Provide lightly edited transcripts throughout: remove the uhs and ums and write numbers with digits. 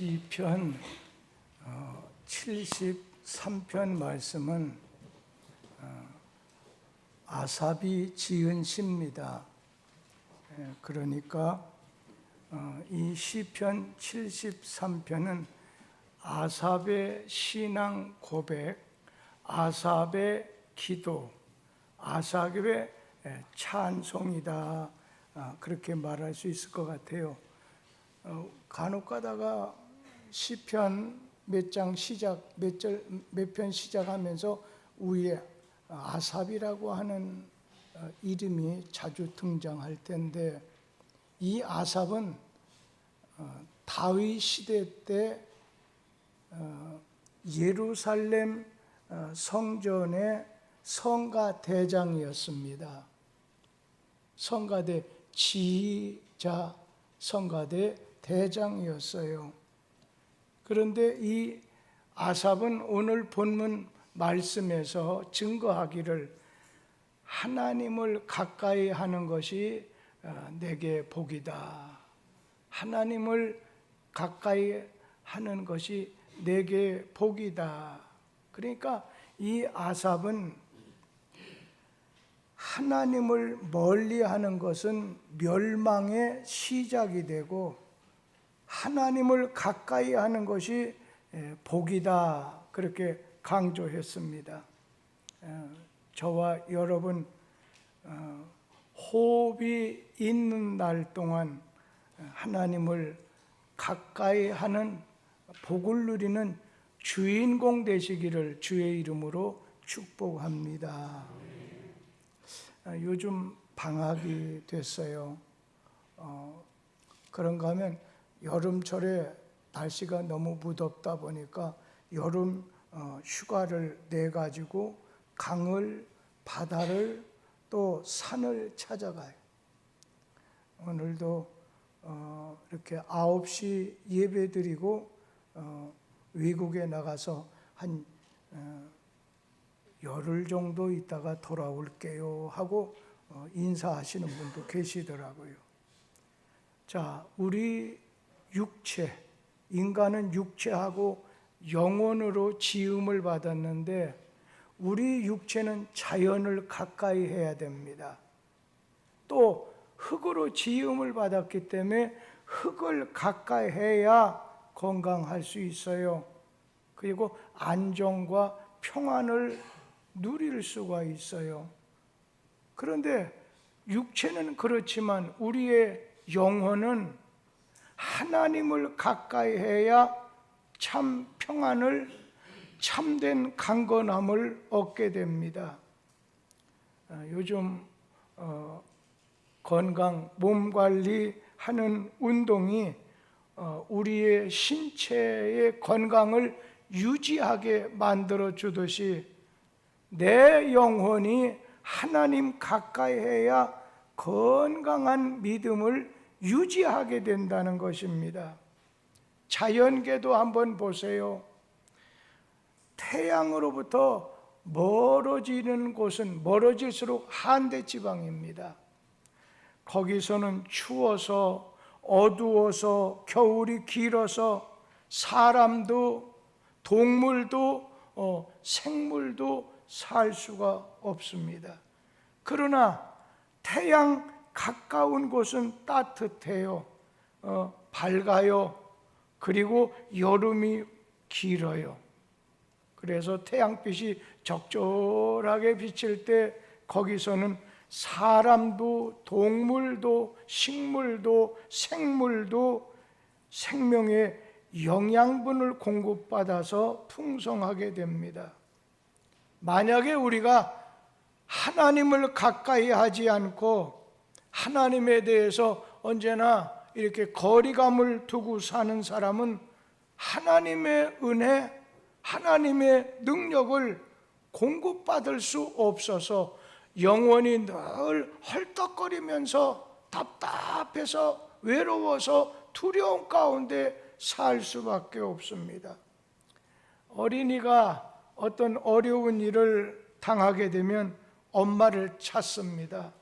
시편 73편 말씀은 아삽이 지은 시입니다. 그러니까 이 시편 73편은 아삽의 신앙 고백, 아삽의 기도, 아삽의 찬송이다, 그렇게 말할 수 있을 것 같아요. 간혹 가다가 시편 몇 장 시작, 몇 편 시작하면서 위에 아삽이라고 하는 이름이 자주 등장할 텐데, 이 아삽은 다윗 시대 때 예루살렘 성전의 성가 대장이었습니다. 성가대 지휘자, 성가대 대장이었어요. 그런데 이 아삽은 오늘 본문 말씀에서 증거하기를 하나님을 가까이 하는 것이 내게 복이다. 하나님을 가까이 하는 것이 내게 복이다. 그러니까 이 아삽은 하나님을 멀리하는 것은 멸망의 시작이 되고 하나님을 가까이 하는 것이 복이다, 그렇게 강조했습니다. 저와 여러분 호흡이 있는 날 동안 하나님을 가까이 하는 복을 누리는 주인공 되시기를 주의 이름으로 축복합니다. 요즘 방학이 됐어요. 그런가 하면 여름철에 날씨가 너무 무덥다 보니까 여름 휴가를 내가지고 강을, 바다를, 또 산을 찾아가요. 오늘도 이렇게 9시 예배 드리고 외국에 나가서 한 열흘 정도 있다가 돌아올게요 하고 인사하시는 분도 계시더라고요. 자, 우리 육체, 인간은 육체하고 영혼으로 지음을 받았는데 우리 육체는 자연을 가까이 해야 됩니다. 또 흙으로 지음을 받았기 때문에 흙을 가까이 해야 건강할 수 있어요. 그리고 안정과 평안을 누릴 수가 있어요. 그런데 육체는 그렇지만 우리의 영혼은 하나님을 가까이 해야 참 평안을, 참된 강건함을 얻게 됩니다. 요즘 건강, 몸 관리하는 운동이 우리의 신체의 건강을 유지하게 만들어 주듯이 내 영혼이 하나님 가까이 해야 건강한 믿음을 유지하게 된다는 것입니다. 자연계도 한번 보세요. 태양으로부터 멀어지는 곳은 멀어질수록 한대 지방입니다. 거기서는 추워서, 어두워서, 겨울이 길어서 사람도, 동물도, 생물도 살 수가 없습니다. 그러나 태양 가까운 곳은 따뜻해요. 밝아요. 그리고 여름이 길어요. 그래서 태양빛이 적절하게 비칠 때 거기서는 사람도, 동물도, 식물도, 생물도 생명의 영양분을 공급받아서 풍성하게 됩니다. 만약에 우리가 하나님을 가까이 하지 않고 하나님에 대해서 언제나 이렇게 거리감을 두고 사는 사람은 하나님의 은혜, 하나님의 능력을 공급받을 수 없어서 영원히 늘 헐떡거리면서 답답해서 외로워서 두려움 가운데 살 수밖에 없습니다. 어린이가 어떤 어려운 일을 당하게 되면 엄마를 찾습니다.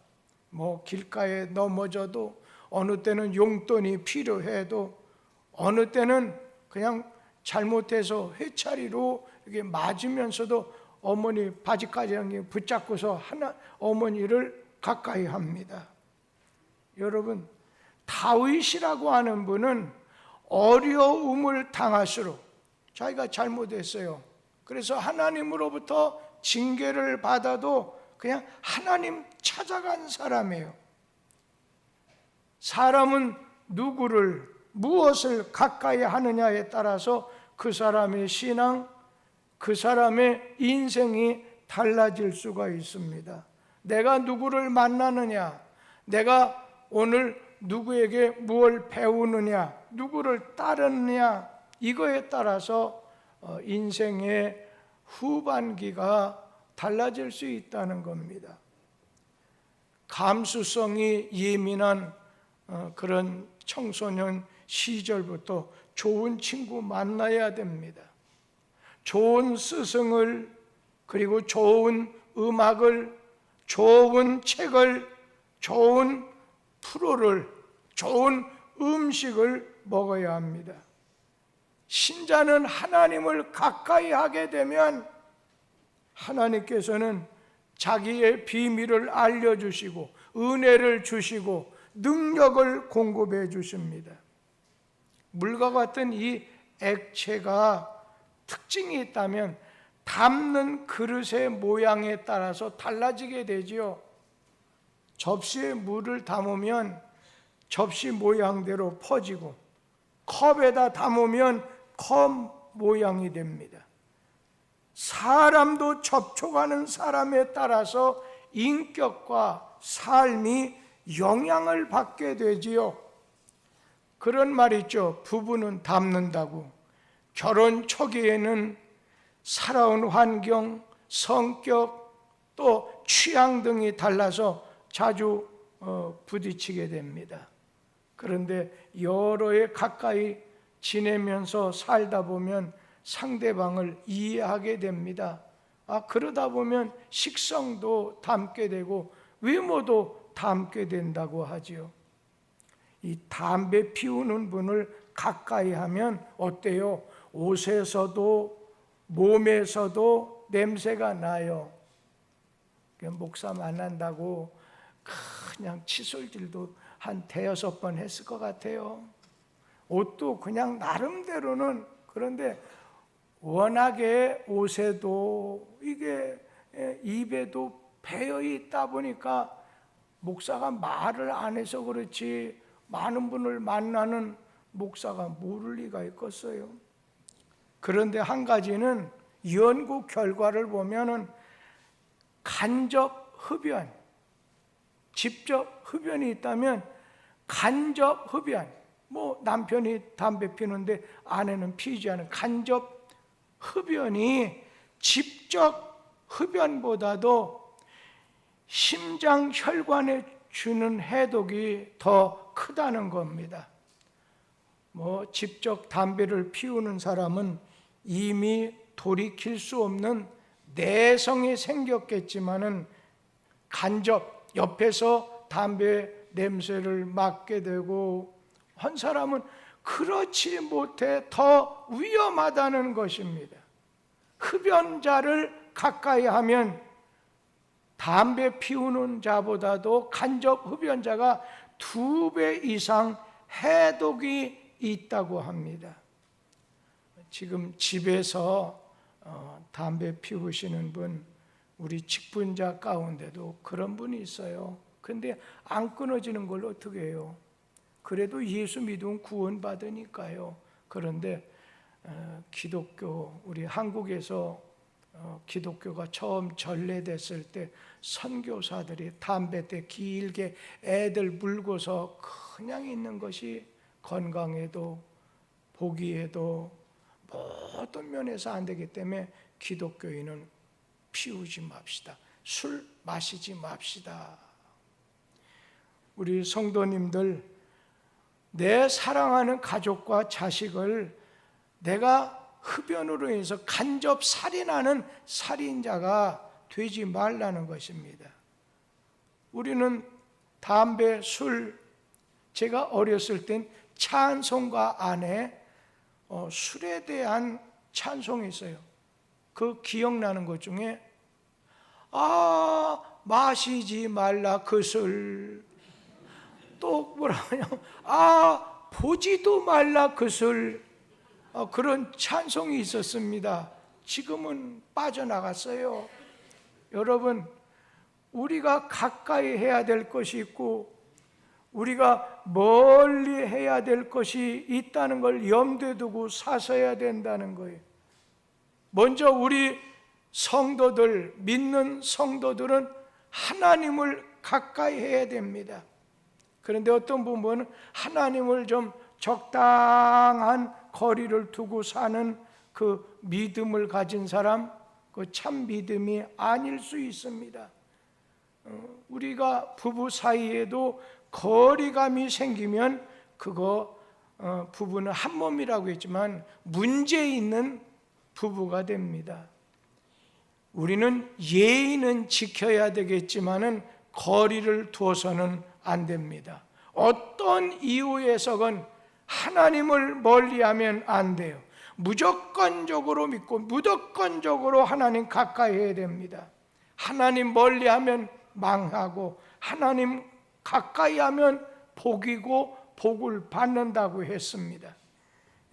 길가에 넘어져도, 어느 때는 용돈이 필요해도, 어느 때는 그냥 잘못해서 회차리로 이렇게 맞으면서도 어머니 바지가랑이 붙잡고서 어머니를 가까이 합니다. 여러분, 다윗이라고 하는 분은 어려움을 당할수록 자기가 잘못했어요. 그래서 하나님으로부터 징계를 받아도 그냥 하나님 찾아간 사람이에요. 사람은 누구를, 무엇을 가까이 하느냐에 따라서 그 사람의 신앙, 그 사람의 인생이 달라질 수가 있습니다. 내가 누구를 만나느냐, 내가 오늘 누구에게 무엇을 배우느냐, 누구를 따르느냐, 이거에 따라서 인생의 후반기가 달라질 수 있다는 겁니다. 감수성이 예민한 그런 청소년 시절부터 좋은 친구 만나야 됩니다. 좋은 스승을, 그리고 좋은 음악을, 좋은 책을, 좋은 프로를, 좋은 음식을 먹어야 합니다. 신자는 하나님을 가까이 하게 되면 하나님께서는 자기의 비밀을 알려주시고 은혜를 주시고 능력을 공급해 주십니다. 물과 같은 이 액체가 특징이 있다면 담는 그릇의 모양에 따라서 달라지게 되지요. 접시에 물을 담으면 접시 모양대로 퍼지고, 컵에다 담으면 컵 모양이 됩니다. 사람도 접촉하는 사람에 따라서 인격과 삶이 영향을 받게 되지요. 그런 말 있죠. 부부는 닮는다고. 결혼 초기에는 살아온 환경, 성격, 또 취향 등이 달라서 자주 부딪히게 됩니다. 그런데 여러 해 가까이 지내면서 살다 보면 상대방을 이해하게 됩니다. 그러다 보면 식성도 닮게 되고 외모도 닮게 된다고 하지요. 이 담배 피우는 분을 가까이 하면 어때요? 옷에서도 몸에서도 냄새가 나요. 목사 만난다고 그냥 칫솔질도 한 5번 했을 것 같아요. 옷도 그냥 나름대로는, 그런데 워낙에 옷에도 이게 입에도 배어 있다 보니까 목사가 말을 안 해서 그렇지 많은 분을 만나는 목사가 모를 리가 있겠어요. 그런데 한 가지는 연구 결과를 보면은 간접 흡연, 직접 흡연이 있다면 간접 흡연, 남편이 담배 피우는데 아내는 피우지 않은 간접 흡연이 직접 흡연보다도 심장 혈관에 주는 해독이 더 크다는 겁니다. 직접 담배를 피우는 사람은 이미 돌이킬 수 없는 내성이 생겼겠지만은 간접 옆에서 담배 냄새를 맡게 되고 한 사람은 그렇지 못해 더 위험하다는 것입니다. 흡연자를 가까이 하면 담배 피우는 자보다도 간접 흡연자가 2배 이상 해독이 있다고 합니다. 지금 집에서 담배 피우시는 분, 우리 직분자 가운데도 그런 분이 있어요. 근데 안 끊어지는 걸 어떻게 해요? 그래도 예수 믿으면 구원받으니까요. 그런데 기독교, 우리 한국에서 기독교가 처음 전래됐을 때 선교사들이 담배 때 길게 애들 물고서 그냥 있는 것이 건강에도 보기에도 모든 면에서 안 되기 때문에 기독교인은 피우지 맙시다. 술 마시지 맙시다. 우리 성도님들, 내 사랑하는 가족과 자식을 내가 흡연으로 인해서 간접 살인하는 살인자가 되지 말라는 것입니다. 우리는 담배, 술, 제가 어렸을 땐 찬송가 안에 술에 대한 찬송이 있어요. 그 기억나는 것 중에 마시지 말라 그 술, 또 뭐라고요? 보지도 말라 그 술, 그런 찬송이 있었습니다. 지금은 빠져나갔어요. 여러분, 우리가 가까이 해야 될 것이 있고 우리가 멀리 해야 될 것이 있다는 걸 염두에 두고 사서야 된다는 거예요. 먼저 우리 성도들, 믿는 성도들은 하나님을 가까이 해야 됩니다. 그런데 어떤 부분은 하나님을 좀 적당한 거리를 두고 사는 그 믿음을 가진 사람, 그 참 믿음이 아닐 수 있습니다. 우리가 부부 사이에도 거리감이 생기면 그거 부부는 한 몸이라고 했지만 문제 있는 부부가 됩니다. 우리는 예의는 지켜야 되겠지만은 거리를 두어서는 안 됩니다. 어떤 이유에서건 하나님을 멀리하면 안 돼요. 무조건적으로 믿고 무조건적으로 하나님 가까이 해야 됩니다. 하나님 멀리하면 망하고 하나님 가까이 하면 복이고 복을 받는다고 했습니다.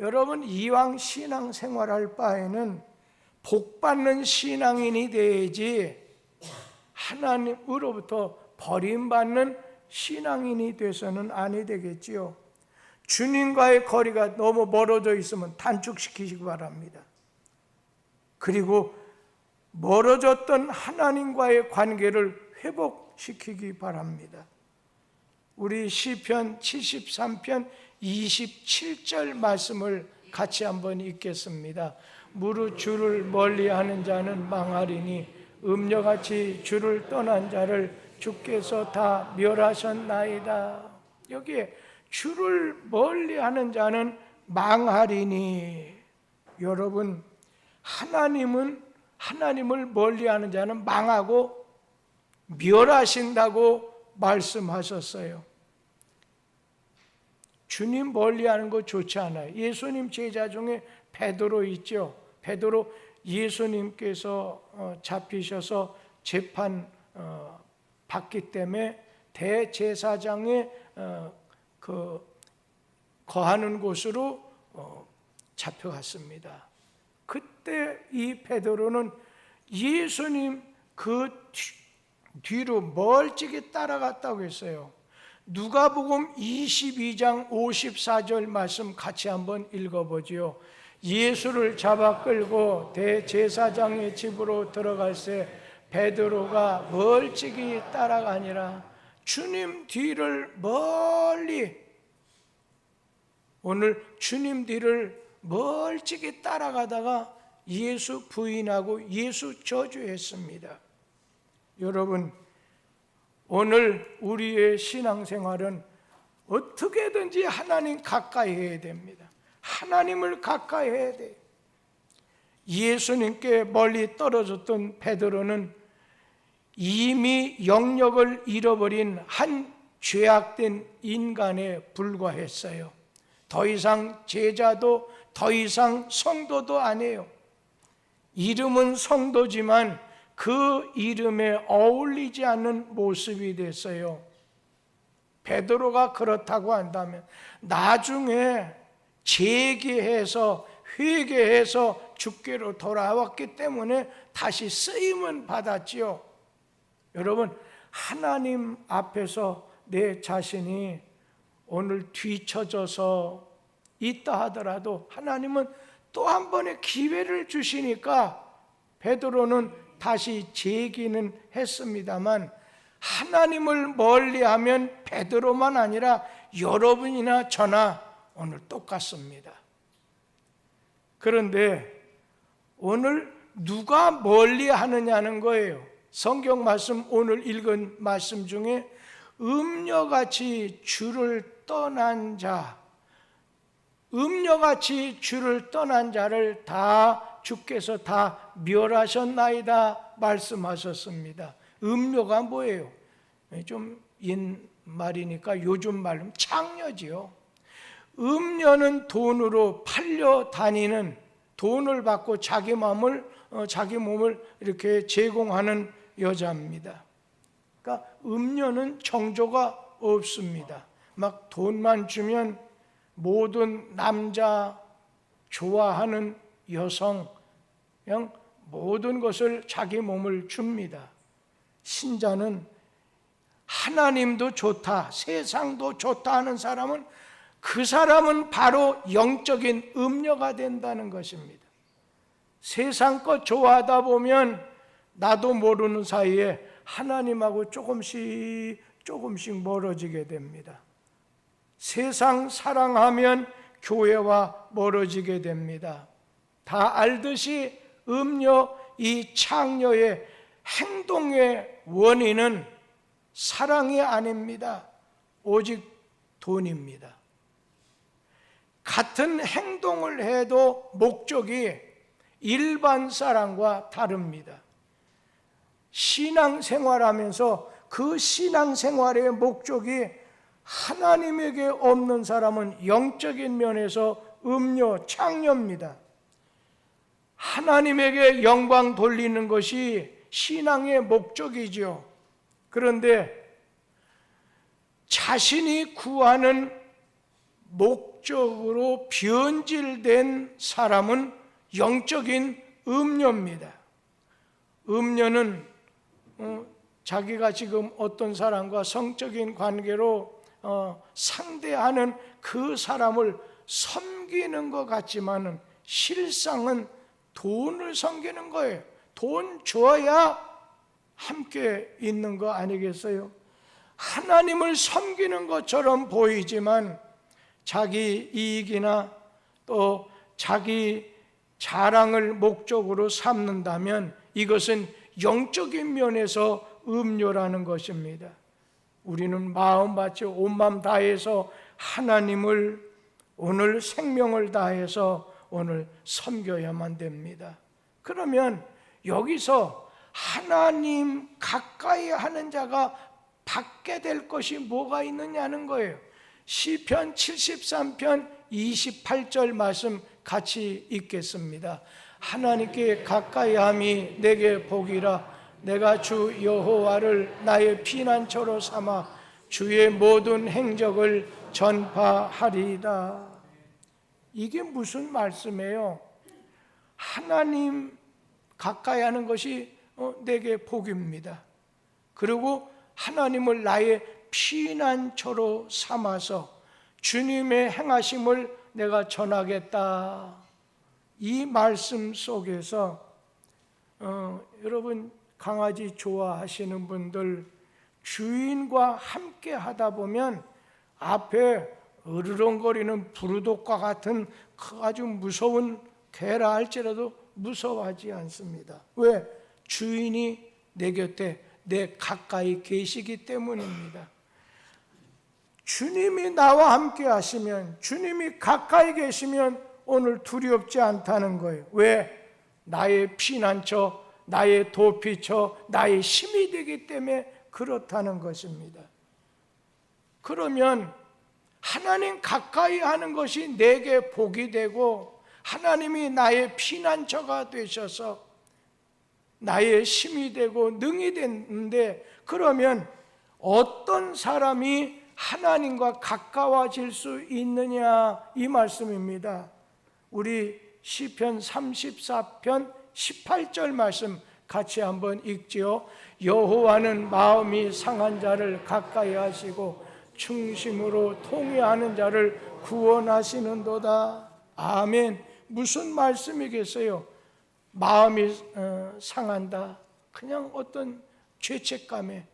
여러분, 이왕 신앙생활할 바에는 복받는 신앙인이 돼야지 하나님으로부터 버림받는 신앙인이 돼서는 아니 되겠지요. 주님과의 거리가 너무 멀어져 있으면 단축시키시기 바랍니다. 그리고 멀어졌던 하나님과의 관계를 회복시키기 바랍니다. 우리 시편 73편 27절 말씀을 같이 한번 읽겠습니다. 무릇 주를 멀리하는 자는 망하리니 음녀같이 주를 떠난 자를 주께서 다 멸하셨나이다. 여기에 주를 멀리하는 자는 망하리니, 여러분, 하나님을 멀리하는 자는 망하고 멸하신다고 말씀하셨어요. 주님 멀리하는 거 좋지 않아요. 예수님 제자 중에 베드로 있죠. 베드로 예수님께서 잡히셔서 재판 받기 때문에 대제사장의 거하는 곳으로 잡혀갔습니다. 그때 이 베드로는 예수님 그 뒤로 멀찍이 따라갔다고 했어요. 누가복음 22장 54절 말씀 같이 한번 읽어보지요. 예수를 잡아 끌고 대제사장의 집으로 들어갈새 베드로가 멀찍이 따라가니라. 주님 뒤를 멀리, 오늘 주님 뒤를 멀찍이 따라가다가 예수 부인하고 예수 저주했습니다. 여러분, 오늘 우리의 신앙생활은 어떻게든지 하나님 가까이 해야 됩니다. 하나님을 가까이 해야 돼요. 예수님께 멀리 떨어졌던 베드로는 이미 영역을 잃어버린 한 죄악된 인간에 불과했어요. 더 이상 제자도 더 이상 성도도 아니에요. 이름은 성도지만 그 이름에 어울리지 않는 모습이 됐어요. 베드로가 그렇다고 한다면 나중에 재개해서 회개해서 주께로 돌아왔기 때문에 다시 쓰임은 받았지요. 여러분, 하나님 앞에서 내 자신이 오늘 뒤처져서 있다 하더라도 하나님은 또 한 번의 기회를 주시니까 베드로는 다시 재기는 했습니다만, 하나님을 멀리하면 베드로만 아니라 여러분이나 저나 오늘 똑같습니다. 그런데 오늘 누가 멀리하느냐는 거예요. 성경 말씀, 오늘 읽은 말씀 중에 음녀같이 주를 떠난 자, 음녀같이 주를 떠난 자를 다 주께서 다 멸하셨나이다 말씀하셨습니다. 음녀가 뭐예요? 좀 옛말이니까 요즘 말로 창녀지요. 음녀는 돈으로 팔려 다니는, 돈을 받고 자기 몸을 이렇게 제공하는 여자입니다. 그러니까 음녀는 정조가 없습니다. 막 돈만 주면 모든 남자 좋아하는 여성, 그냥 모든 것을 자기 몸을 줍니다. 신자는 하나님도 좋다, 세상도 좋다 하는 사람은 그 사람은 바로 영적인 음녀가 된다는 것입니다. 세상 것 좋아하다 보면 나도 모르는 사이에 하나님하고 조금씩 멀어지게 됩니다. 세상 사랑하면 교회와 멀어지게 됩니다. 다 알듯이 음녀, 이 창녀의 행동의 원인은 사랑이 아닙니다. 오직 돈입니다. 같은 행동을 해도 목적이 일반 사람과 다릅니다. 신앙생활하면서 그 신앙생활의 목적이 하나님에게 없는 사람은 영적인 면에서 음녀, 창녀입니다. 하나님에게 영광 돌리는 것이 신앙의 목적이죠. 그런데 자신이 구하는 목적으로 변질된 사람은 영적인 음녀입니다. 음녀는 자기가 지금 어떤 사람과 성적인 관계로 상대하는 그 사람을 섬기는 것 같지만은 실상은 돈을 섬기는 거예요. 돈 줘야 함께 있는 거 아니겠어요? 하나님을 섬기는 것처럼 보이지만 자기 이익이나 또 자기 자랑을 목적으로 삼는다면 이것은 영적인 면에서 음료라는 것입니다. 우리는 마음 바쳐 온 마음 다해서 하나님을 오늘 생명을 다해서 오늘 섬겨야만 됩니다. 그러면 여기서 하나님 가까이 하는 자가 받게 될 것이 뭐가 있느냐는 거예요. 시편 73편 28절 말씀 같이 읽겠습니다. 하나님께 가까이함이 내게 복이라. 내가 주 여호와를 나의 피난처로 삼아 주의 모든 행적을 전파하리이다. 이게 무슨 말씀이에요? 하나님 가까이 하는 것이 내게 복입니다. 그리고 하나님을 나의 피난처로 삼아서 주님의 행하심을 내가 전하겠다. 이 말씀 속에서 여러분 강아지 좋아하시는 분들 주인과 함께 하다 보면 앞에 으르렁거리는 부르독과 같은 아주 무서운 개라 할지라도 무서워하지 않습니다. 왜? 주인이 내 곁에 내 가까이 계시기 때문입니다. 주님이 나와 함께 하시면, 주님이 가까이 계시면 오늘 두렵지 않다는 거예요. 왜? 나의 피난처, 나의 도피처, 나의 힘이 되기 때문에 그렇다는 것입니다. 그러면 하나님 가까이 하는 것이 내게 복이 되고 하나님이 나의 피난처가 되셔서 나의 힘이 되고 능이 됐는데, 그러면 어떤 사람이 하나님과 가까워질 수 있느냐, 이 말씀입니다. 우리 시편 34편 18절 말씀 같이 한번 읽지요. 여호와는 마음이 상한 자를 가까이 하시고 충심으로 통회하는 자를 구원하시는도다. 아멘. 무슨 말씀이겠어요? 마음이 상한다. 그냥 어떤 죄책감에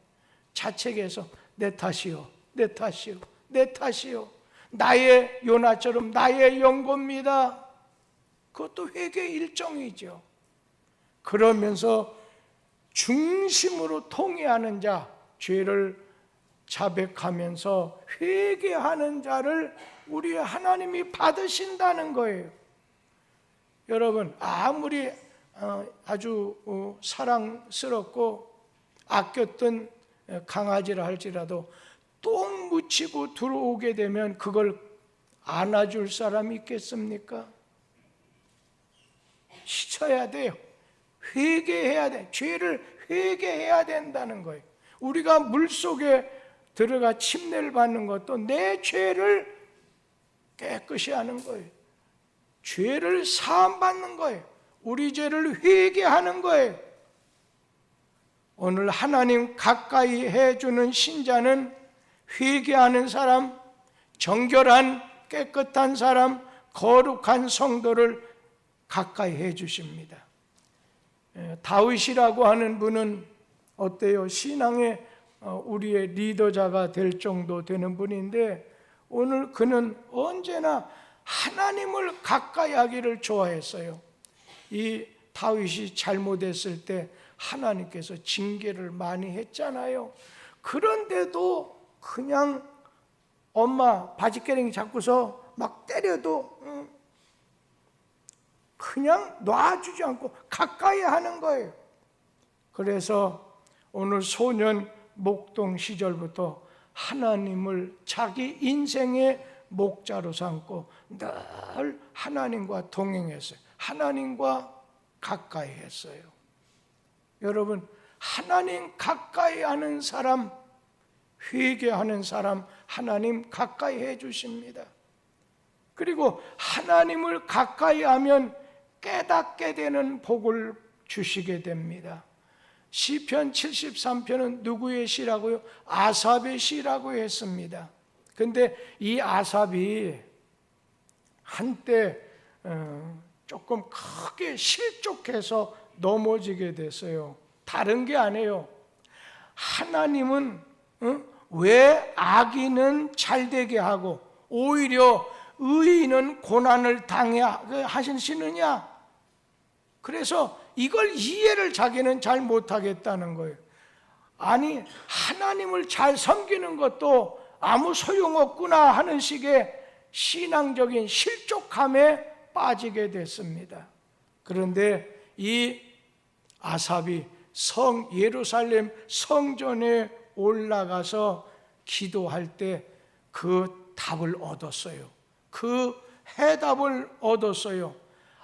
자책해서 내 탓이요, 내 탓이요, 내 탓이요, 나의 요나처럼 나의 연고입니다. 그것도 회개 일종이죠. 그러면서 중심으로 통회하는 자, 죄를 자백하면서 회개하는 자를 우리 하나님이 받으신다는 거예요. 여러분, 아무리 아주 사랑스럽고 아꼈던 강아지라 할지라도 똥 묻히고 들어오게 되면 그걸 안아줄 사람이 있겠습니까? 씻어야 돼요. 회개해야 돼. 죄를 회개해야 된다는 거예요. 우리가 물속에 들어가 침례를 받는 것도 내 죄를 깨끗이 하는 거예요. 죄를 사함받는 거예요. 우리 죄를 회개하는 거예요. 오늘 하나님 가까이 해주는 신자는 회개하는 사람, 정결한 깨끗한 사람, 거룩한 성도를 가까이 해주십니다. 다윗이라고 하는 분은 어때요? 신앙의 우리의 리더자가 될 정도 되는 분인데 오늘 그는 언제나 하나님을 가까이 하기를 좋아했어요. 이 다윗이 잘못했을 때 하나님께서 징계를 많이 했잖아요. 그런데도 그냥 엄마 바지가랑이 잡고서 막 때려도 그냥 놔주지 않고 가까이 하는 거예요. 그래서 오늘 소년 목동 시절부터 하나님을 자기 인생의 목자로 삼고 늘 하나님과 동행했어요. 하나님과 가까이 했어요. 여러분, 하나님 가까이 하는 사람, 회개하는 사람 하나님 가까이 해 주십니다. 그리고 하나님을 가까이 하면 깨닫게 되는 복을 주시게 됩니다. 시편 73편은 누구의 시라고요? 아삽의 시라고 했습니다. 근데 이 아삽이 한때 조금 크게 실족해서 넘어지게 됐어요. 다른 게 아니에요. 하나님은 왜 악인은 잘되게 하고 오히려 의인은 고난을 당해 하시느냐? 그래서 이걸 이해를 자기는 잘 못하겠다는 거예요. 아니, 하나님을 잘 섬기는 것도 아무 소용없구나 하는 식의 신앙적인 실족함에 빠지게 됐습니다. 그런데 이 아삽이 예루살렘 성전에 올라가서 기도할 때 그 답을 얻었어요. 그 해답을 얻었어요.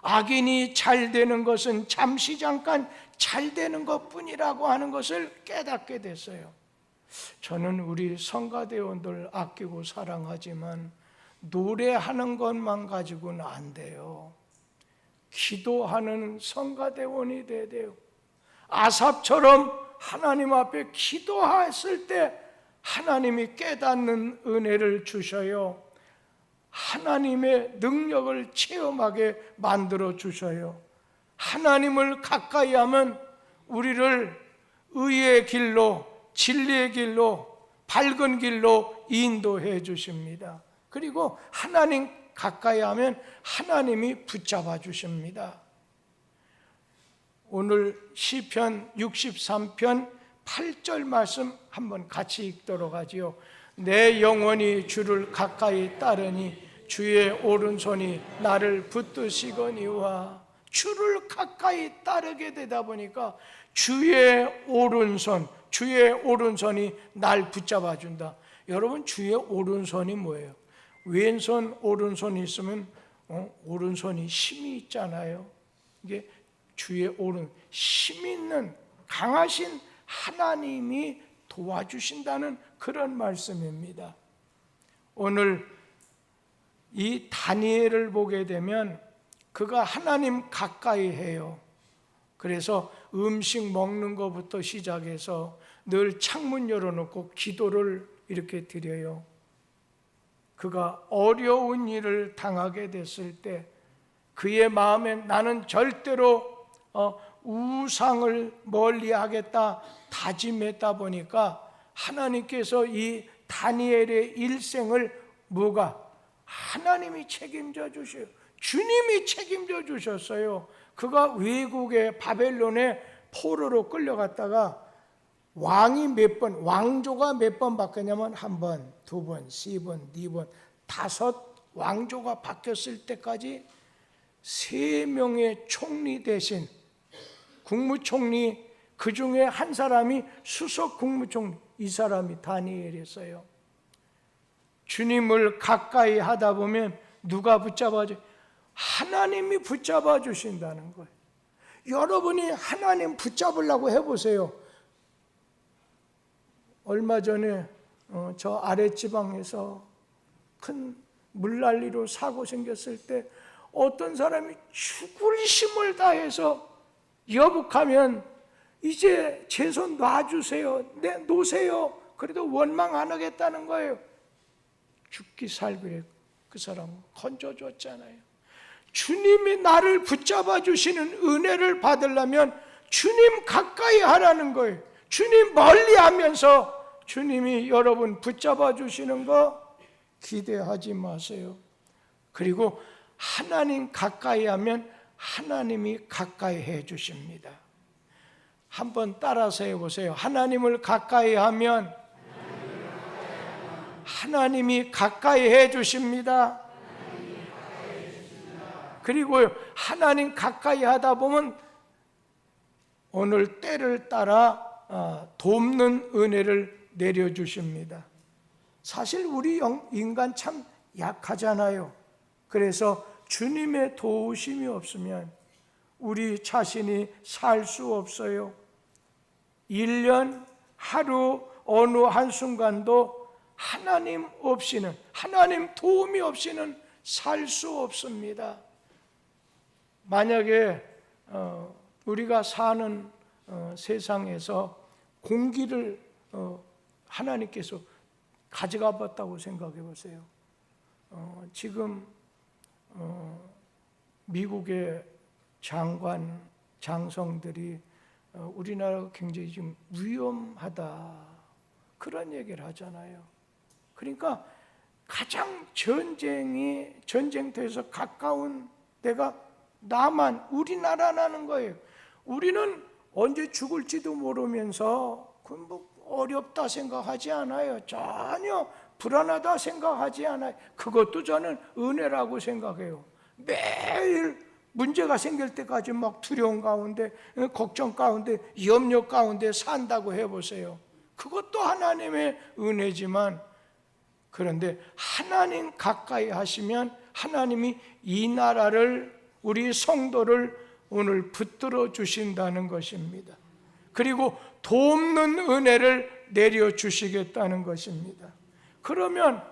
악인이 잘 되는 것은 잠시 잠깐 잘 되는 것뿐이라고 하는 것을 깨닫게 됐어요. 저는 우리 성가대원들 아끼고 사랑하지만 노래하는 것만 가지고는 안 돼요. 기도하는 성가대원이 돼야 돼요. 아삽처럼 하나님 앞에 기도했을 때 하나님이 깨닫는 은혜를 주셔요. 하나님의 능력을 체험하게 만들어 주셔요. 하나님을 가까이 하면 우리를 의의 길로, 진리의 길로, 밝은 길로 인도해 주십니다. 그리고 하나님 가까이 하면 하나님이 붙잡아 주십니다. 오늘 시편 63편 8절 말씀 한번 같이 읽도록 하지요. 내 영혼이 주를 가까이 따르니 주의 오른손이 나를 붙드시거니와. 주를 가까이 따르게 되다 보니까 주의 오른손이 날 붙잡아 준다. 여러분, 주의 오른손이 뭐예요? 왼손, 오른손이 있으면 오른손이 힘이 있잖아요. 이게 주의 힘 있는 강하신 하나님이 도와주신다는 그런 말씀입니다. 오늘 이 다니엘을 보게 되면 그가 하나님 가까이 해요. 그래서 음식 먹는 것부터 시작해서 늘 창문 열어놓고 기도를 이렇게 드려요. 그가 어려운 일을 당하게 됐을 때 그의 마음에 나는 절대로 우상을 멀리하겠다 다짐했다 보니까 하나님께서 이 다니엘의 일생을 하나님이 책임져 주셔요. 주님이 책임져 주셨어요. 그가 외국의 바벨론에 포로로 끌려갔다가 왕조가 몇 번 바뀌냐면 1번, 2번, 3번, 4번, 5 왕조가 바뀌었을 때까지 3명의 총리 대신 국무총리, 그 중에 한 사람이 수석 국무총리, 이 사람이 다니엘이었어요. 주님을 가까이 하다 보면 누가 붙잡아줘? 하나님이 붙잡아 주신다는 거예요. 여러분이 하나님 붙잡으려고 해보세요. 얼마 전에 저 아랫지방에서 큰 물난리로 사고 생겼을 때 어떤 사람이 죽을 힘을 다해서 여북하면 이제 제 손 놔주세요, 놓으세요. 그래도 원망 안 하겠다는 거예요. 죽기 살기를 그 사람은 건져줬잖아요. 주님이 나를 붙잡아 주시는 은혜를 받으려면 주님 가까이 하라는 거예요. 주님 멀리 하면서 주님이 여러분 붙잡아 주시는 거 기대하지 마세요. 그리고 하나님 가까이 하면 하나님이 가까이 해 주십니다. 한번 따라서 해보세요. 하나님을 가까이 하면 하나님이 가까이 해 주십니다. 그리고 하나님 가까이 하다 보면 오늘 때를 따라 돕는 은혜를 내려주십니다. 사실 우리 인간 참 약하잖아요. 그래서 주님의 도우심이 없으면 우리 자신이 살 수 없어요. 1년, 하루, 어느 한순간도 하나님 없이는, 하나님 도움이 없이는 살 수 없습니다. 만약에 우리가 사는 세상에서 공기를 하나님께서 가져가 봤다고 생각해 보세요. 지금 미국의 장관, 장성들이 우리나라가 굉장히 지금 위험하다 그런 얘기를 하잖아요. 그러니까 가장 전쟁터에서 가까운 데가 우리나라라는 거예요. 우리는 언제 죽을지도 모르면서 뭐 어렵다 생각하지 않아요. 전혀 불안하다 생각하지 않아요. 그것도 저는 은혜라고 생각해요. 매일 문제가 생길 때까지 막 두려움 가운데, 걱정 가운데, 염려 가운데 산다고 해보세요. 그것도 하나님의 은혜지만, 그런데 하나님 가까이 하시면 하나님이 이 나라를, 우리 성도를 오늘 붙들어 주신다는 것입니다. 그리고 돕는 은혜를 내려주시겠다는 것입니다. 그러면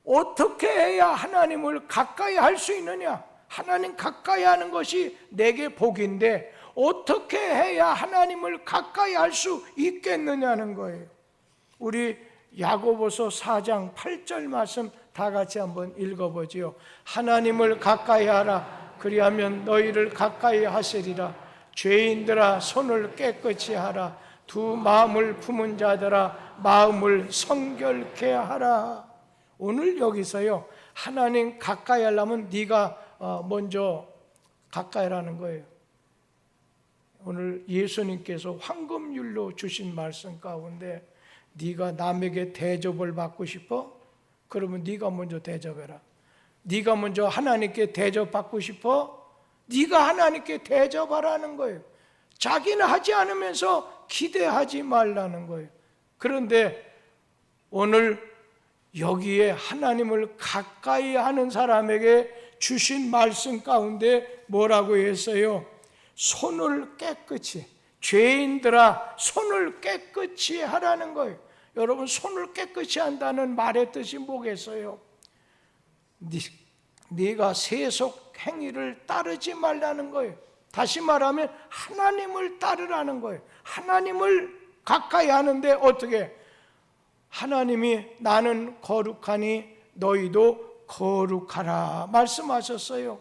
어떻게 해야 하나님을 가까이 할 수 있느냐? 하나님 가까이 하는 것이 내게 복인데 어떻게 해야 하나님을 가까이 할 수 있겠느냐는 거예요. 우리 야고보서 4장 8절 말씀 다 같이 한번 읽어보지요. 하나님을 가까이 하라. 그리하면 너희를 가까이 하시리라. 죄인들아 손을 깨끗이 하라. 두 마음을 품은 자들아 마음을 성결케 하라. 오늘 여기서요, 하나님 가까이 하려면 네가 먼저 가까이 하라는 거예요. 오늘 예수님께서 황금률로 주신 말씀 가운데 네가 남에게 대접을 받고 싶어? 그러면 네가 먼저 대접해라. 네가 먼저 하나님께 대접받고 싶어? 네가 하나님께 대접하라는 거예요. 자기는 하지 않으면서 기대하지 말라는 거예요. 그런데 오늘 여기에 하나님을 가까이 하는 사람에게 주신 말씀 가운데 뭐라고 했어요? 손을 깨끗이, 죄인들아 손을 깨끗이 하라는 거예요. 여러분, 손을 깨끗이 한다는 말의 뜻이 뭐겠어요? 네가 세속 행위를 따르지 말라는 거예요. 다시 말하면 하나님을 따르라는 거예요. 하나님을 가까이 하는데 어떻게? 하나님이 나는 거룩하니 너희도 거룩하라 말씀하셨어요.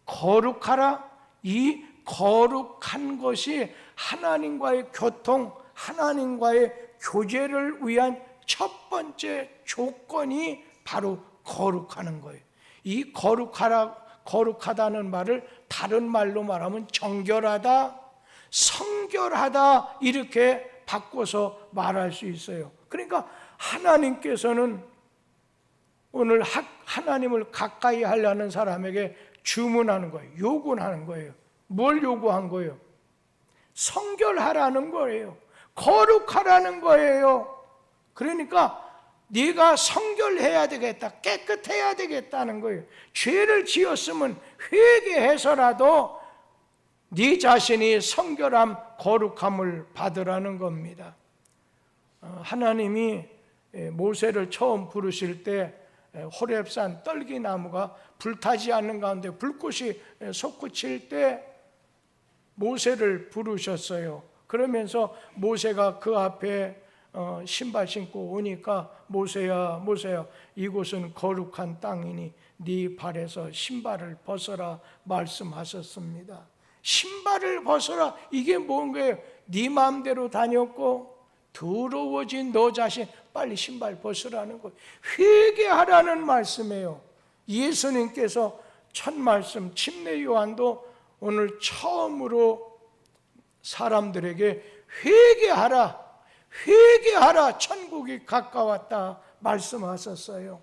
거룩하라. 이 거룩한 것이 하나님과의 교통, 하나님과의 교제를 위한 첫 번째 조건이 바로 거룩하는 거예요. 이 거룩하다는 말을 다른 말로 말하면 정결하다, 성결하다 이렇게 바꿔서 말할 수 있어요. 그러니까 하나님께서는 오늘 하나님을 가까이 하려는 사람에게 주문하는 거예요. 요구하는 거예요. 뭘 요구한 거예요? 성결하라는 거예요. 거룩하라는 거예요. 그러니까 네가 성결해야 되겠다, 깨끗해야 되겠다는 거예요. 죄를 지었으면 회개해서라도 네 자신이 성결함, 거룩함을 받으라는 겁니다. 하나님이 모세를 처음 부르실 때 호렙산 떨기나무가 불타지 않는 가운데 불꽃이 솟구칠 때 모세를 부르셨어요. 그러면서 모세가 그 앞에 신발 신고 오니까 모세야 모세야, 이곳은 거룩한 땅이니 네 발에서 신발을 벗어라 말씀하셨습니다. 신발을 벗어라, 이게 뭔가요? 네 마음대로 다녔고 더러워진 너 자신 빨리 신발 벗으라는 거예요. 회개하라는 말씀이에요. 예수님께서 첫 말씀, 침례 요한도 오늘 처음으로 사람들에게 회개하라, 회개하라, 천국이 가까웠다 말씀하셨어요.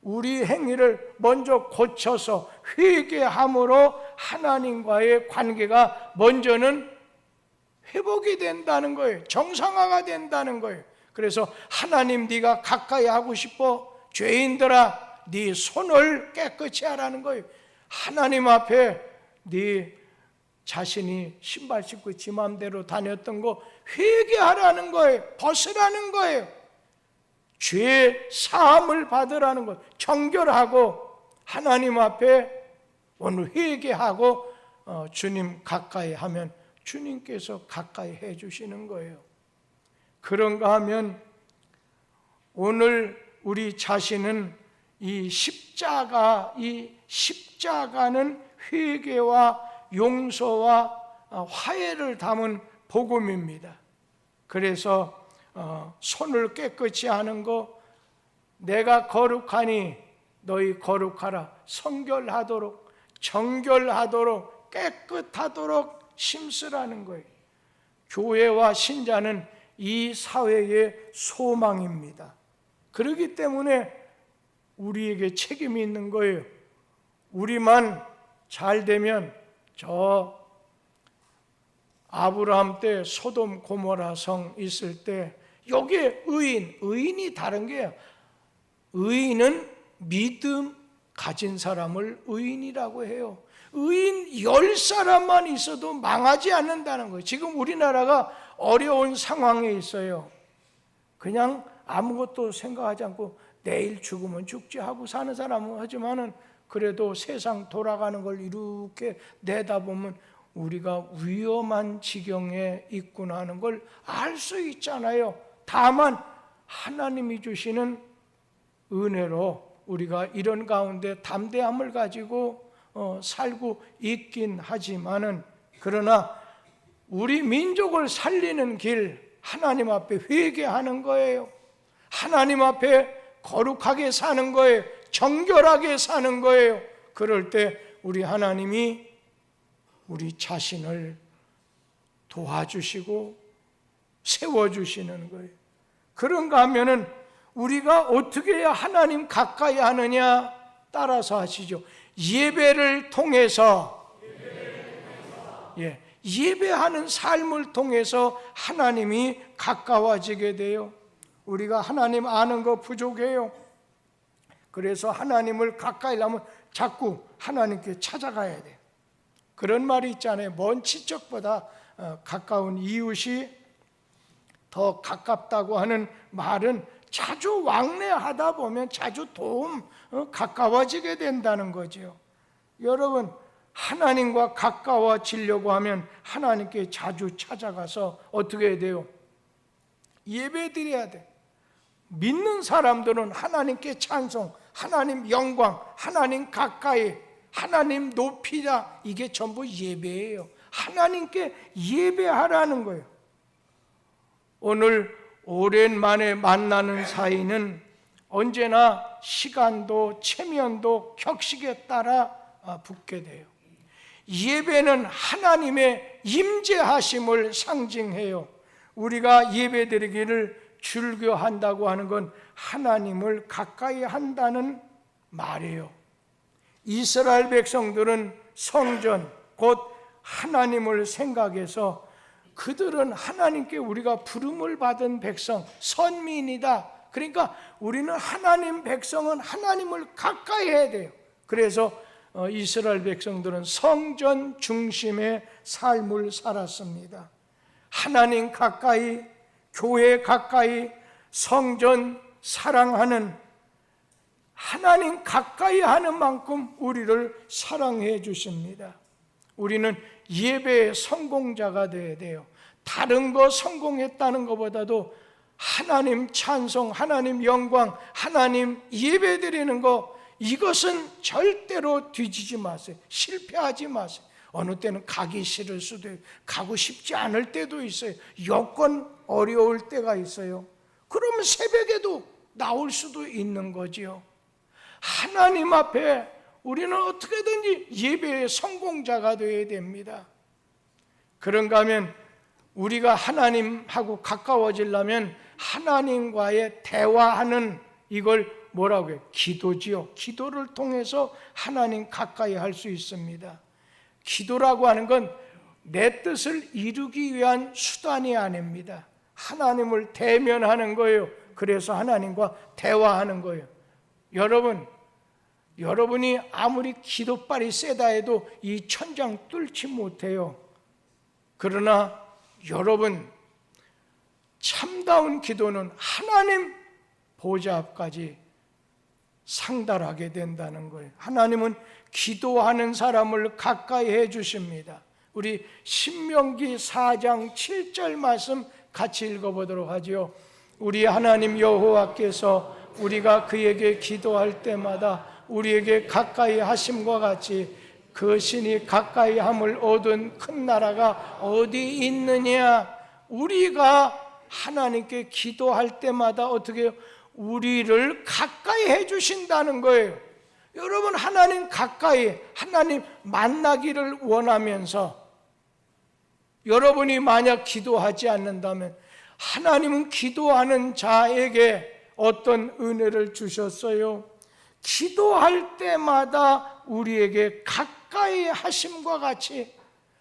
우리 행위를 먼저 고쳐서 회개함으로 하나님과의 관계가 먼저는 회복이 된다는 거예요. 정상화가 된다는 거예요. 그래서 하나님, 네가 가까이 하고 싶어? 죄인들아, 네 손을 깨끗이 하라는 거예요. 하나님 앞에 네 자신이 신발 신고 지 마음대로 다녔던 거 회개하라는 거예요. 벗으라는 거예요. 죄 사함을 받으라는 거예요. 정결하고 하나님 앞에 오늘 회개하고 주님 가까이 하면 주님께서 가까이 해주시는 거예요. 그런가 하면 오늘 우리 자신은 이 십자가는 회개와 용서와 화해를 담은 복음입니다. 그래서 손을 깨끗이 하는 거, 내가 거룩하니 너희 거룩하라, 성결하도록, 정결하도록, 깨끗하도록 심쓰라는 거예요. 교회와 신자는 이 사회의 소망입니다. 그렇기 때문에 우리에게 책임이 있는 거예요. 우리만 잘 되면 저 아브라함 때 소돔 고모라 성 있을 때 여기에 의인이 다른 게요. 의인은 믿음 가진 사람을 의인이라고 해요. 의인 10사람만 있어도 망하지 않는다는 거예요. 지금 우리나라가 어려운 상황에 있어요. 그냥 아무것도 생각하지 않고 내일 죽으면 죽지 하고 사는 사람은 하지만은 그래도 세상 돌아가는 걸 이렇게 내다보면 우리가 위험한 지경에 있구나 하는 걸 알 수 있잖아요. 다만 하나님이 주시는 은혜로 우리가 이런 가운데 담대함을 가지고 살고 있긴 하지만은, 그러나 우리 민족을 살리는 길, 하나님 앞에 회개하는 거예요. 하나님 앞에 거룩하게 사는 거예요. 정결하게 사는 거예요. 그럴 때 우리 하나님이 우리 자신을 도와주시고 세워주시는 거예요. 그런가 하면은 우리가 어떻게 해야 하나님 가까이 하느냐 따라서 하시죠. 예배를 통해서 예배하는 삶을 통해서 하나님이 가까워지게 돼요. 우리가 하나님 아는 거 부족해요. 그래서 하나님을 가까이 하면 자꾸 하나님께 찾아가야 돼요. 그런 말이 있잖아요. 먼 친척보다 가까운 이웃이 더 가깝다고 하는 말은 자주 왕래하다 보면 자주 가까워지게 된다는 거죠. 여러분, 하나님과 가까워지려고 하면 하나님께 자주 찾아가서 어떻게 해야 돼요? 예배 드려야 돼. 믿는 사람들은 하나님께 찬송, 하나님 영광, 하나님 가까이, 하나님 높이자, 이게 전부 예배예요. 하나님께 예배하라는 거예요. 오늘 오랜만에 만나는 사이는 언제나 시간도 체면도 격식에 따라 붙게 돼요. 예배는 하나님의 임재하심을 상징해요. 우리가 예배드리기를 즐겨한다고 하는 건 하나님을 가까이 한다는 말이에요. 이스라엘 백성들은 성전, 곧 하나님을 생각해서 그들은 하나님께 우리가 부름을 받은 백성, 선민이다, 그러니까 우리는 하나님 백성은 하나님을 가까이 해야 돼요. 그래서 이스라엘 백성들은 성전 중심의 삶을 살았습니다. 하나님 가까이, 교회 가까이, 성전 사랑하는, 하나님 가까이 하는 만큼 우리를 사랑해 주십니다. 우리는 예배의 성공자가 되어야 돼요. 다른 거 성공했다는 것보다도 하나님 찬송, 하나님 영광, 하나님 예배 드리는 거, 이것은 절대로 뒤지지 마세요. 실패하지 마세요. 어느 때는 가기 싫을 수도 있고 가고 싶지 않을 때도 있어요. 여건 어려울 때가 있어요. 그러면 새벽에도 나올 수도 있는 거지요. 하나님 앞에 우리는 어떻게든지 예배의 성공자가 되어야 됩니다. 그런가 하면 우리가 하나님하고 가까워지려면 하나님과의 대화하는, 이걸 뭐라고 해요? 기도지요. 기도를 통해서 하나님 가까이 할 수 있습니다. 기도라고 하는 건 내 뜻을 이루기 위한 수단이 아닙니다. 하나님을 대면하는 거예요. 그래서 하나님과 대화하는 거예요. 여러분이 아무리 기도빨이 세다 해도 이 천장 뚫지 못해요. 그러나 여러분, 참다운 기도는 하나님 보좌 앞까지 상달하게 된다는 거예요. 하나님은 기도하는 사람을 가까이 해 주십니다. 우리 신명기 4장 7절 말씀 같이 읽어보도록 하죠. 우리 하나님 여호와께서 우리가 그에게 기도할 때마다 우리에게 가까이 하심과 같이 그 신이 가까이 함을 얻은 큰 나라가 어디 있느냐. 우리가 하나님께 기도할 때마다 어떻게 해요? 우리를 가까이 해주신다는 거예요. 여러분, 하나님 가까이, 하나님 만나기를 원하면서 여러분이 만약 기도하지 않는다면 하나님은 기도하는 자에게 어떤 은혜를 주셨어요? 기도할 때마다 우리에게 가까이 하심과 같이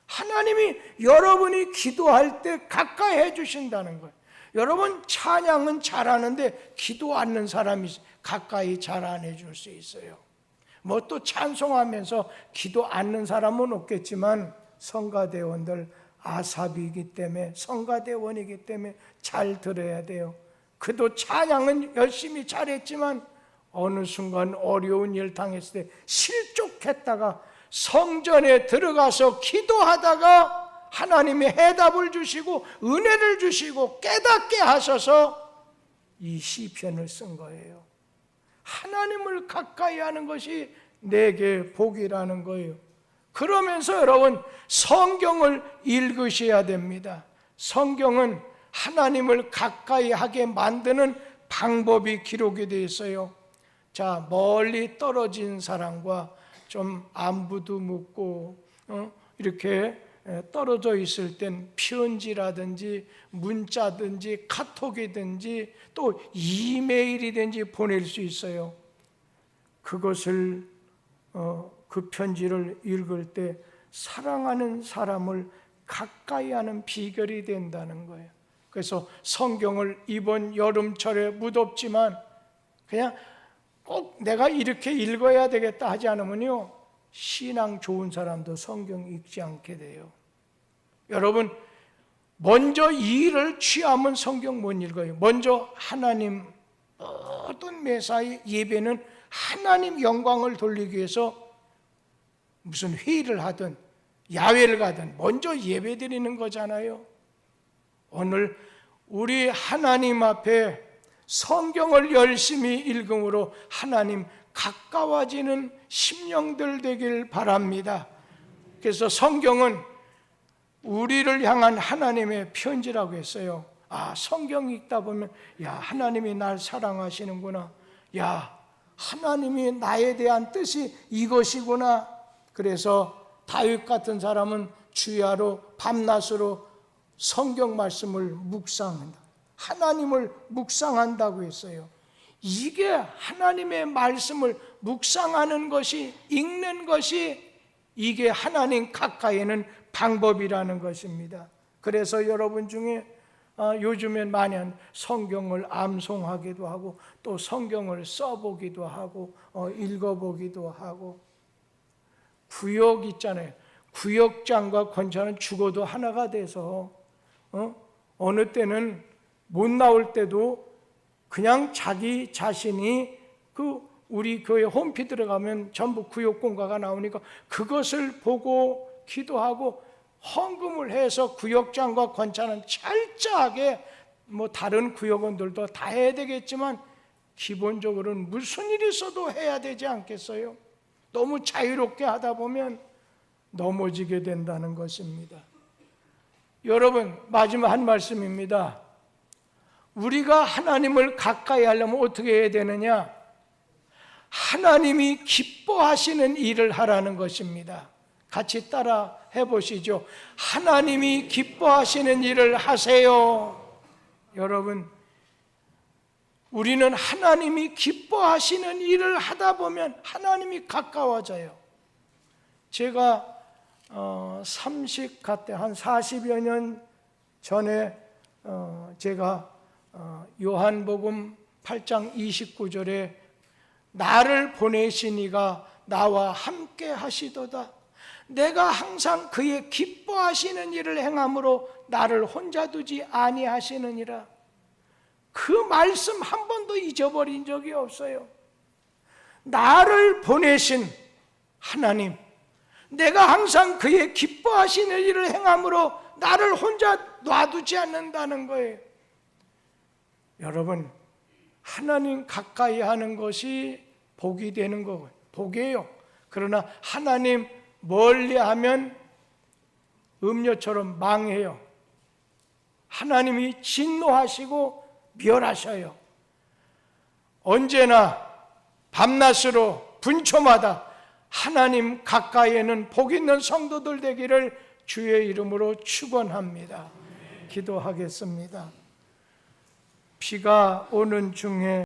하나님이 여러분이 기도할 때 가까이 해주신다는 거예요. 여러분, 찬양은 잘하는데 기도 않는 사람이 가까이 잘 안 해줄 수 있어요. 뭐 또 찬송하면서 기도 않는 사람은 없겠지만 성가대원들 아삽이기 때문에, 성가대원이기 때문에 잘 들어야 돼요. 그도 찬양은 열심히 잘했지만 어느 순간 어려운 일 당했을 때 실족했다가 성전에 들어가서 기도하다가 하나님이 해답을 주시고 은혜를 주시고 깨닫게 하셔서 이 시편을 쓴 거예요. 하나님을 가까이 하는 것이 내게 복이라는 거예요. 그러면서 여러분, 성경을 읽으셔야 됩니다. 성경은 하나님을 가까이 하게 만드는 방법이 기록이 되어 있어요. 자, 멀리 떨어진 사람과 좀 안부도 묻고 이렇게 떨어져 있을 땐 편지라든지 문자든지 카톡이든지 또 이메일이든지 보낼 수 있어요. 그것을 그 편지를 읽을 때 사랑하는 사람을 가까이 하는 비결이 된다는 거예요. 그래서 성경을 이번 여름철에 무덥지만 그냥 꼭 내가 이렇게 읽어야 되겠다 하지 않으면요, 신앙 좋은 사람도 성경 읽지 않게 돼요. 여러분, 먼저 이 일을 취하면 성경 못 읽어요. 먼저 하나님, 어떤 매사의 예배는 하나님 영광을 돌리기 위해서 무슨 회의를 하든 야외를 가든 먼저 예배 드리는 거잖아요. 오늘 우리 하나님 앞에 성경을 열심히 읽음으로 하나님 가까워지는 심령들 되길 바랍니다. 그래서 성경은 우리를 향한 하나님의 편지라고 했어요. 성경 읽다 보면 야, 하나님이 날 사랑하시는구나. 야, 하나님이 나에 대한 뜻이 이것이구나. 그래서 다윗 같은 사람은 주야로 밤낮으로 성경 말씀을 묵상한다. 하나님을 묵상한다고 했어요. 이게 하나님의 말씀을 묵상하는 것이, 읽는 것이 이게 하나님 가까이는 방법이라는 것입니다. 그래서 여러분 중에 요즘엔 많이 성경을 암송하기도 하고 또 성경을 써보기도 하고 읽어보기도 하고 구역 있잖아요. 구역장과 권장은 죽어도 하나가 돼서 어느 때는 못 나올 때도 그냥 자기 자신이 우리 교회 홈피 들어가면 전부 구역공과가 나오니까 그것을 보고 기도하고 헌금을 해서 구역장과 권찬은 철저하게 다른 구역원들도 다 해야 되겠지만 기본적으로는 무슨 일이 있어도 해야 되지 않겠어요? 너무 자유롭게 하다 보면 넘어지게 된다는 것입니다. 여러분, 마지막 한 말씀입니다. 우리가 하나님을 가까이 하려면 어떻게 해야 되느냐? 하나님이 기뻐하시는 일을 하라는 것입니다. 같이 따라 해보시죠. 하나님이 기뻐하시는 일을 하세요. 여러분, 우리는 하나님이 기뻐하시는 일을 하다 보면 하나님이 가까워져요. 제가 30 한 40여 년 전에 제가 요한복음 8장 29절에 나를 보내신 이가 나와 함께 하시도다. 내가 항상 그의 기뻐하시는 일을 행함으로 나를 혼자 두지 아니하시느니라. 그 말씀 한 번도 잊어버린 적이 없어요. 나를 보내신 하나님, 내가 항상 그의 기뻐하시는 일을 행함으로 나를 혼자 놔두지 않는다는 거예요. 여러분, 하나님 가까이 하는 것이 복이 되는 거고요. 복이에요. 그러나 하나님 멀리 하면 음료처럼 망해요. 하나님이 진노하시고 멸하셔요. 언제나 밤낮으로 분초마다 하나님 가까이에는 복 있는 성도들 되기를 주의 이름으로 축원합니다. 기도하겠습니다. 비가 오는 중에